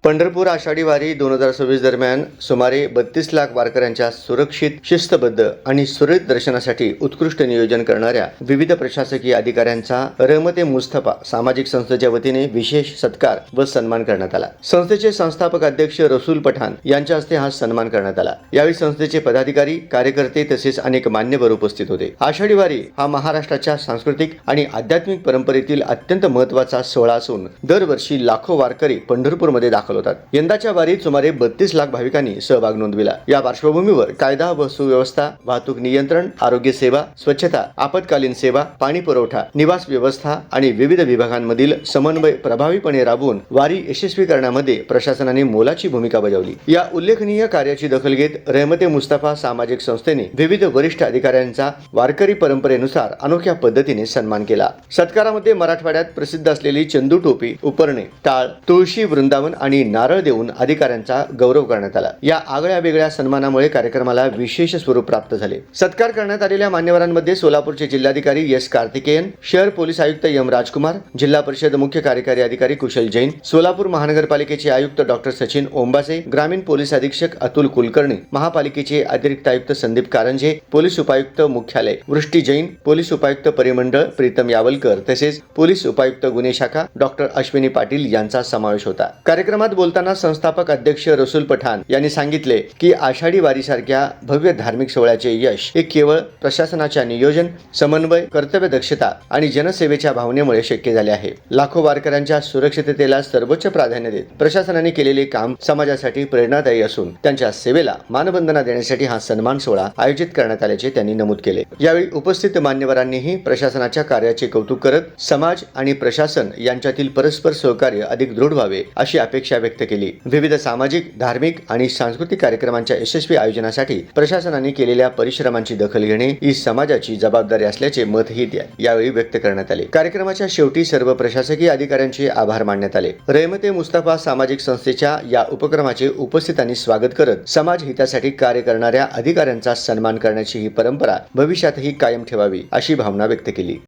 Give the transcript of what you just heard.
पंढरपूर आषाढी वारी 2026 दरम्यान सुमारे 32 लाख वारकऱ्यांच्या सुरक्षित, शिस्तबद्ध आणि सुरळीत दर्शनासाठी उत्कृष्ट नियोजन करणाऱ्या विविध प्रशासकीय अधिकाऱ्यांचा रहमते मुस्तफा सामाजिक संस्थेच्या वतीने विशेष सत्कार व सन्मान करण्यात आला। संस्थेचे संस्थापक अध्यक्ष रसूल पठाण यांच्या हस्ते हा सन्मान करण्यात आला। यावेळी संस्थेचे पदाधिकारी, कार्यकर्ते तसेच अनेक मान्यवर उपस्थित होते। आषाढी वारी हा महाराष्ट्राच्या सांस्कृतिक आणि आध्यात्मिक परंपरेतील अत्यंत महत्त्वाचा सोहळा असून दरवर्षी लाखो वारकरी पंढरपूरमध्ये दाखल होतात। यंदाच्या वारीत सुमारे 32 लाख भाविकांनी सहभाग नोंदविला। या पार्श्वभूमीवर कायदा व सुव्यवस्था, वाहतूक नियंत्रण, आरोग्य सेवा, स्वच्छता, आपत्कालीन सेवा, पाणी पुरवठा, निवास व्यवस्था आणि विविध विभागांमधील समन्वय प्रभावीपणे राबवून वारी यशस्वी करण्यामध्ये प्रशासनाने मोलाची भूमिका बजावली। या उल्लेखनीय कार्याची दखल घेत रहमते मुस्तफा सामाजिक संस्थेने विविध वरिष्ठ अधिकाऱ्यांचा वारकरी परंपरेनुसार अनोख्या पद्धतीने सन्मान केला। सत्कारामध्ये मराठवाड्यात प्रसिद्ध असलेली चंदू टोपी, उपरणे, टाळ, तुळशी वृंदावन आणि नारळ देऊन अधिकाऱ्यांचा गौरव करण्यात आला। या आगळ्या वेगळ्या सन्मानामुळे कार्यक्रमाला विशेष स्वरूप प्राप्त झाले। सत्कार करण्यात आलेल्या मान्यवरांमध्ये सोलापूरचे जिल्हाधिकारी एस कार्तिकेयन, शहर पोलीस आयुक्त एम राजकुमार, जिल्हा परिषद मुख्य कार्यकारी अधिकारी कुशल जैन, सोलापूर महानगरपालिकेचे आयुक्त डॉक्टर सचिन ओंबासे, ग्रामीण पोलीस अधीक्षक अतुल कुलकर्णी, महापालिकेचे अतिरिक्त आयुक्त संदीप कारंजे, पोलीस उपायुक्त मुख्यालय वृष्टी जैन, पोलीस उपायुक्त परिमंडळ प्रीतम यावलकर तसेच पोलीस उपायुक्त गुन्हे शाखा डॉक्टर अश्विनी पाटील यांचा समावेश होता। कार्यक्रमात बोलताना संस्थापक अध्यक्ष रसूल पठाण यांनी सांगितले की आषाढी वारीसारख्या भव्य धार्मिक सोहळ्याचे यश हे केवळ प्रशासनाच्या नियोजन, समन्वय, कर्तव्य दक्षता आणि जनसेवेच्या भावनेमुळे शक्य झाले आहे। लाखो वारकऱ्यांच्या सुरक्षिततेला सर्वोच्च प्राधान्य देत प्रशासनाने केलेले काम समाजासाठी प्रेरणादायी असून त्यांच्या सेवेला मानवंदना देण्यासाठी हा सन्मान सोहळा आयोजित करण्यात आल्याचे त्यांनी नमूद केले। यावेळी उपस्थित मान्यवरांनीही प्रशासनाच्या कार्याचे कौतुक करत समाज आणि प्रशासन यांच्यातील परस्पर सहकार्य अधिक दृढ व्हावे अशी अपेक्षा व्यक्त केली। विविध सामाजिक, धार्मिक आणि सांस्कृतिक कार्यक्रमांच्या यशस्वी आयोजनासाठी प्रशासनाने केलेल्या परिश्रमांची दखल घेणे ही समाजाची जबाबदारी असल्याचे मतही यावेळी व्यक्त करण्यात आले। कार्यक्रमाच्या शेवटी सर्व प्रशासकीय अधिकाऱ्यांचे आभार मानण्यात आले। रहमते मुस्तफा सामाजिक संस्थेच्या या उपक्रमाचे उपस्थितांनी स्वागत करत समाज हितासाठी कार्य करणाऱ्या अधिकाऱ्यांचा सन्मान करण्याची ही परंपरा भविष्यातही कायम ठेवावी अशी भावना व्यक्त केली।